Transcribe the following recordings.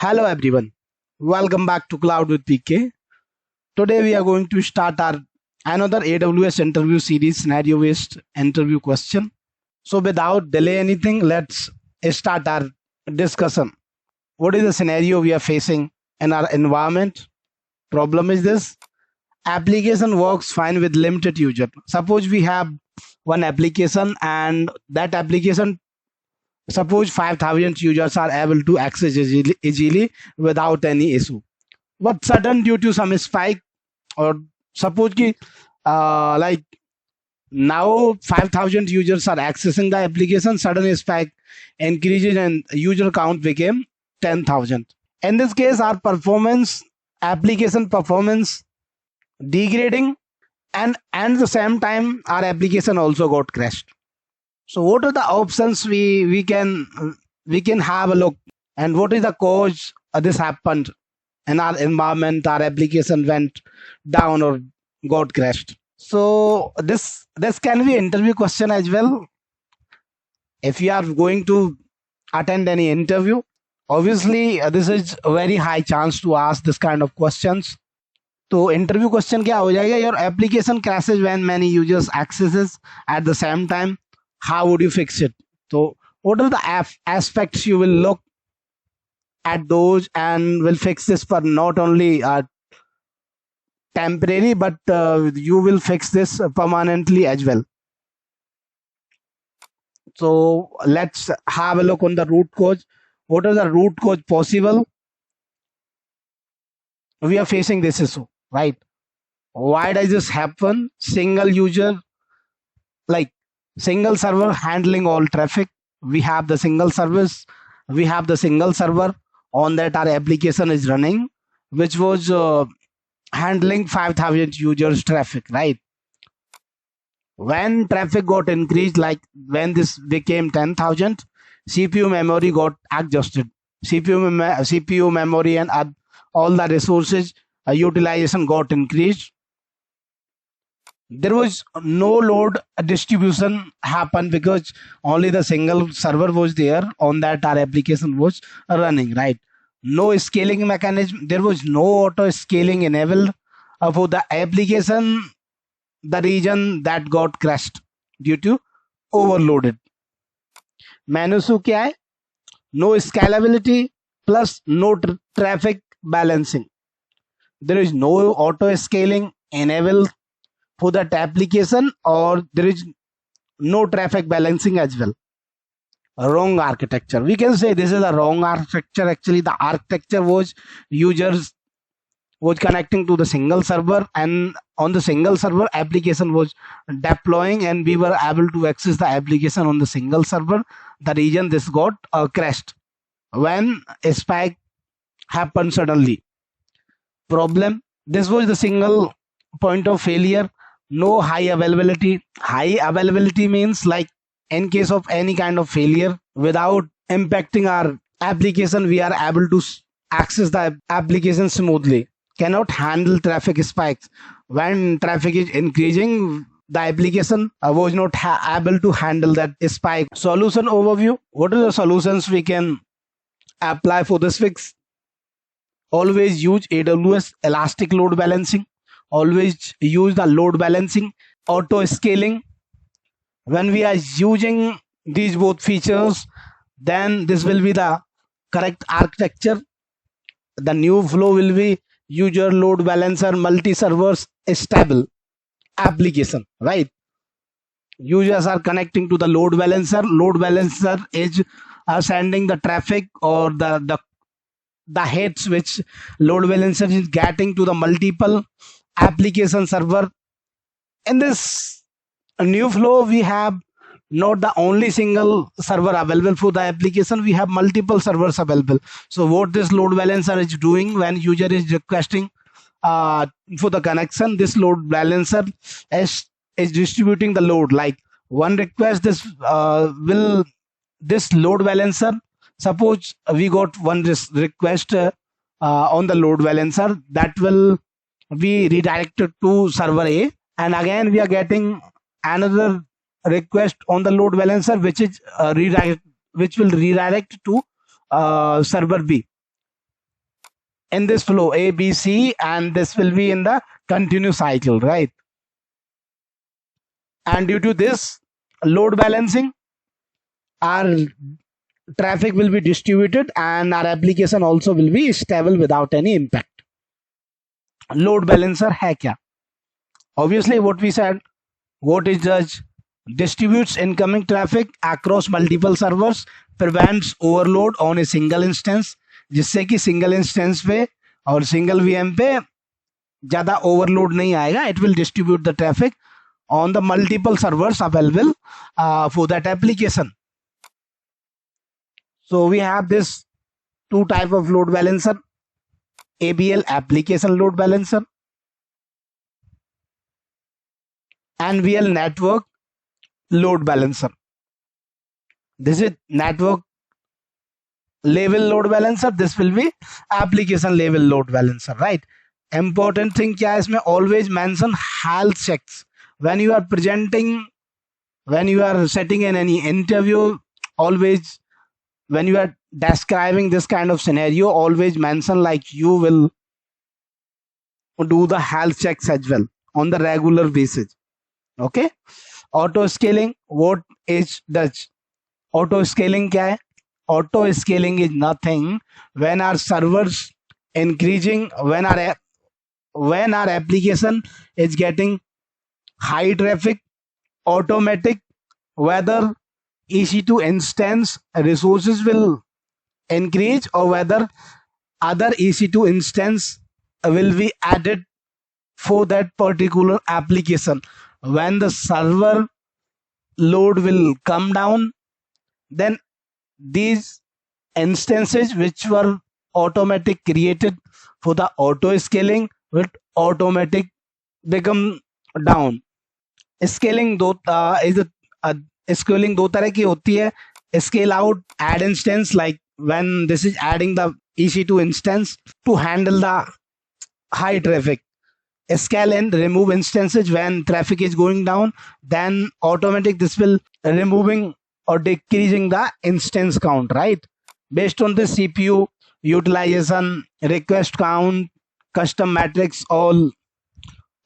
Hello everyone, welcome back to Cloud with PK. Today we are going to start our another AWS interview series, scenario based interview question. So without delay anything, let's start our discussion. What is the scenario we are facing in our environment? Problem is this: application works fine with limited user. Suppose we have one application and that application, suppose 5,000 users are able to access easily without any issue. But sudden due to some spike, or suppose ki, like now 5,000 users are accessing the application, sudden spike increases and user count became 10,000. In this case, our application performance degrading, and at the same time our application also got crashed. So what are the options we can have a look, and what is the cause this happened in our environment? Our application went down or got crashed. So this can be interview question as well. If you are going to attend any interview, obviously this is a very high chance to ask this kind of questions. तो interview question क्या हो जाएगा? Your application crashes when many users axes at the same time, how would you fix it? तो what are the aspects you will look at those and will fix this for not only temporary, but you will fix this permanently as well. So let's have a look on the root cause. What are the root cause possible? We are facing this issue, right? Why does this happen? Single user, like single server handling all traffic. We have the single service, we have the single server on that our application is running, which was handling 5,000 users traffic, right? When traffic got increased, like when this became 10,000, CPU memory got adjusted. CPU memory and all the resources utilization got increased. There was no load distribution happen because only the single server was there on that our application was running, right? No scaling mechanism, there was no auto scaling enabled for the application, the region that got crashed due to overloaded. Manusu kya hai? No scalability plus no traffic balancing. There is no auto scaling enabled for that application, or there is no traffic balancing as well. Wrong architecture, we can say this is a wrong architecture. Actually the architecture was users was connecting to the single server, and on the single server application was deploying, and we were able to access the application on the single server. The region this got crashed when a spike happened suddenly. Problem, this was the single point of failure. No high availability. High availability means like in case of any kind of failure, without impacting our application, we are able to access the application smoothly. Cannot handle traffic spikes. When traffic is increasing, the application was not able to handle that spike. Solution overview. What are the solutions we can apply for this fix? Always use AWS elastic load balancing. Always use the load balancing, auto scaling. When we are using these both features, then this will be the correct architecture. The new flow will be user load balancer, multi-servers, stable application, right? Users are connecting to the load balancer. Load balancer is sending the traffic or the hits which load balancer is getting to the multiple application server. In this new flow, we have not the only single server available for the application, we have multiple servers available. So what this load balancer is doing, when user is requesting for the connection, this load balancer is distributing the load. Like one request, this load balancer, suppose we got one request on the load balancer, that will be redirected to server A, and again we are getting another request on the load balancer which is which will redirect to server B. in this flow A, B, C, and this will be in the continuous cycle, right? And due to this load balancing, our traffic will be distributed and our application also will be stable without any impact. Load balancer है क्या? Obviously what we said, what it does, distributes incoming traffic across multiple servers, prevents overload on a single instance, जिससे कि single instance पे और single VM पे ज़्यादा overload नहीं आएगा. It will distribute the traffic on the multiple servers available for that application. So we have this two type of load balancer, ABL, application load balancer, and VL, network load balancer. This is network level load balancer, this will be application level load balancer, right? Important thing क्या है इसमें, always mention health checks when you are presenting, when you are setting in any interview. Always when you are describing this kind of scenario, always mention like you will do the health checks as well on the regular basis. Okay. Auto scaling, what is does auto scaling क्या है? Auto scaling is nothing when our servers increasing, when our application is getting high traffic, automatic, whether EC2 instance resources will increase or whether other EC2 instance will be added for that particular application. When the server load will come down, then these instances which were automatic created for the auto scaling will automatic become down. Scaling दो scaling दो तरह की होती है. Scale out, add instance, like when this is adding the EC2 instance to handle the high traffic. Scale in, remove instances when traffic is going down, then automatic this will removing or decreasing the instance count, right? Based on the CPU utilization, request count, custom metrics, all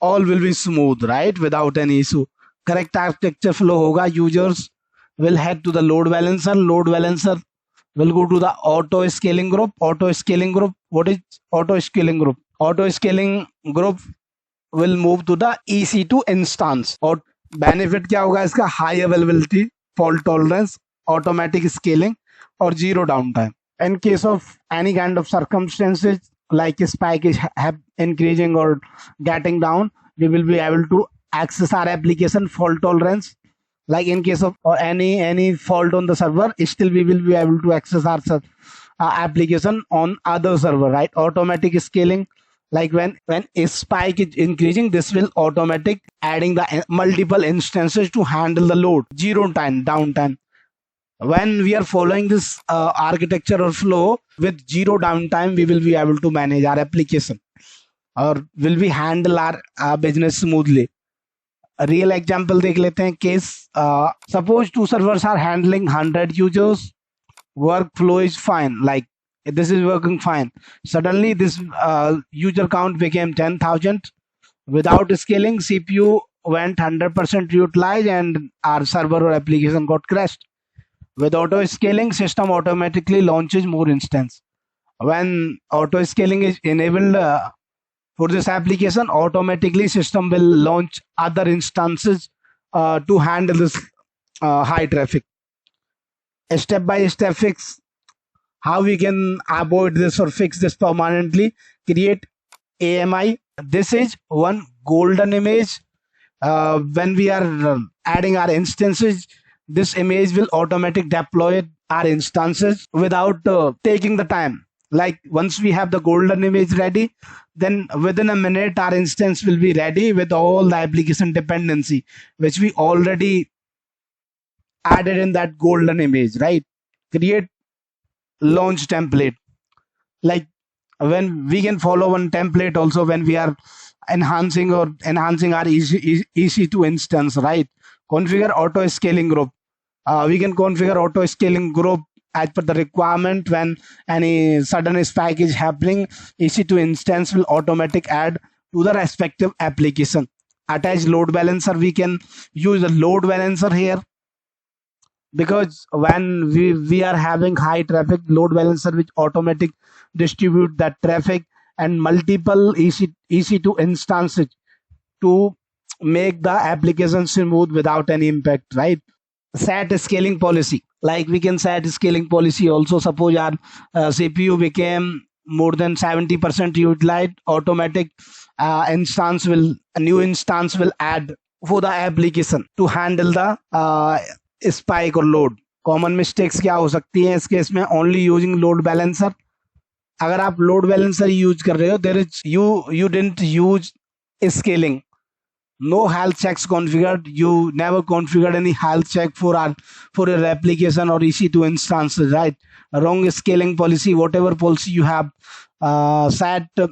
will be smooth, right? Without any issue. Correct architecture flow hoga. Users will head to the load balancer. Load balancer will go to the auto scaling group. Auto scaling group, what is auto scaling group? Auto scaling group will move to the EC2 instance. और benefit क्या होगा इसका? High availability, fault tolerance, automatic scaling और zero downtime. In case of any kind of circumstances like spike is increasing or getting down, we will be able to access our application fault tolerance. Like in case of or any fault on the server, still we will be able to access our application on other server, right? Automatic scaling, like when a spike is increasing, this will automatic adding the multiple instances to handle the load. Zero time downtime. When we are following this architecture or flow with zero downtime, we will be able to manage our application or will be handle our business smoothly. A real example देख लेते हैं. Case suppose two servers are handling 100 users, workflow is fine, like this is working fine. Suddenly this user count became 10,000. Without scaling, CPU went 100% utilized and our server or application got crashed. With auto scaling, system automatically launches more instance. When auto scaling is enabled for this application, automatically system will launch other instances to handle this high traffic. Step by step fix, how we can avoid this or fix this permanently. Create AMI. This is one golden image. When we are adding our instances, this image will automatic deploy our instances without taking the time. Like once we have the golden image ready, then within a minute our instance will be ready with all the application dependency which we already added in that golden image, right? Create launch template. Like when we can follow one template also when we are enhancing our EC2 instance, right? Configure auto scaling group. We can configure auto scaling group as per the requirement. When any sudden spike is happening, EC2 instance will automatic add to the respective application. Attach load balancer, we can use the load balancer here, because when we are having high traffic, load balancer which automatic distribute that traffic and multiple EC2 instances to make the application smooth without any impact, right? Set scaling policy, like we can set scaling policy also. Suppose our CPU became more than 70% utilized, automatic a new instance will add for the application to handle the spike or load. Common mistakes क्या हो सकती है इस case में? Only using load balancer. अगर आप load balancer use कर रहे हो, there is you didn't use scaling, no health checks configured, you never configured any health check for your application or EC2 instances, right? Wrong scaling policy, whatever policy you have set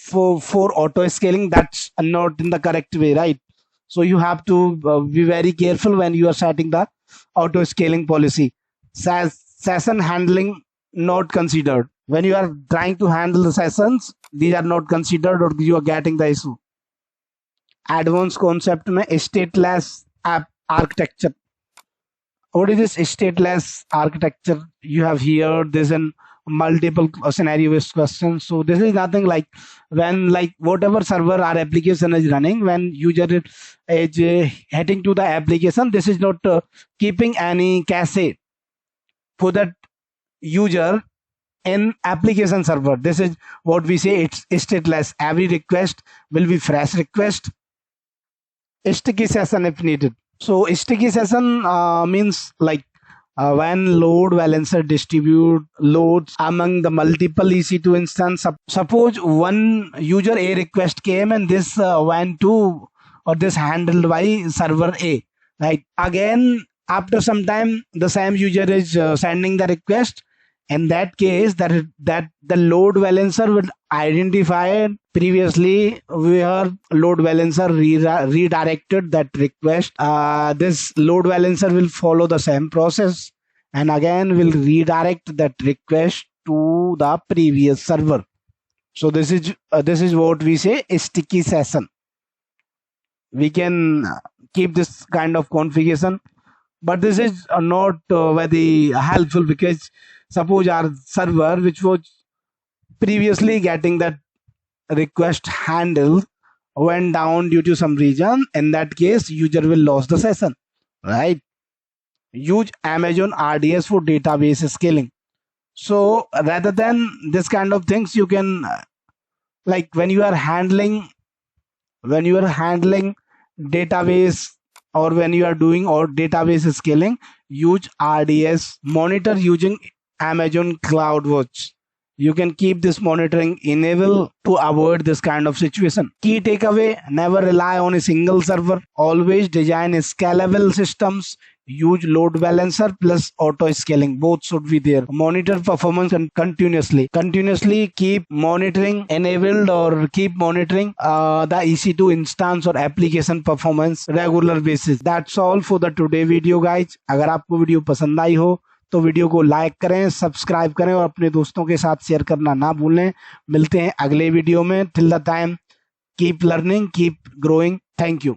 for auto scaling, that's not in the correct way, right? So you have to be very careful when you are setting the auto scaling policy. Session handling not considered. When you are trying to handle the sessions, these are not considered or you are getting the issue. Advanced concept में stateless app architecture. What is this stateless architecture? You have here, there's an multiple scenario based questions. So this is nothing like when, like, whatever server our application is running, when user is heading to the application, this is not keeping any cache for that user in application server. This is what we say, it's stateless. Every request will be fresh request. Sticky session if needed. So sticky session means like when load balancer distribute loads among the multiple EC2 instance. Suppose one user A request came and this went to, or this handled by server A, right? Again after some time the same user is sending the request. In that case, that the load balancer will identify previously where load balancer redirected that request. This load balancer will follow the same process and again will redirect that request to the previous server. So this is what we say sticky session. We can keep this kind of configuration, but this is not very helpful, because suppose our server which was previously getting that request handled went down due to some reason. In that case, user will lose the session, right? Use Amazon RDS for database scaling. So rather than this kind of things, you can like when you are handling database or when you are doing or database scaling, use RDS. Monitor using Amazon CloudWatch. You can keep this monitoring enabled to avoid this kind of situation. Key takeaway: never rely on a single server. Always design scalable systems. Use load balancer plus auto scaling. Both should be there. Monitor performance and continuously keep monitoring enabled, or keep monitoring the EC2 instance or application performance regular basis. That's all for the today video, guys. अगर आपको video पसंद आई हो तो video को like करें, subscribe करें और अपने दोस्तों के साथ शेयर करना ना भूलें। मिलते हैं अगले वीडियो में। Till the time, keep learning, keep growing. Thank you.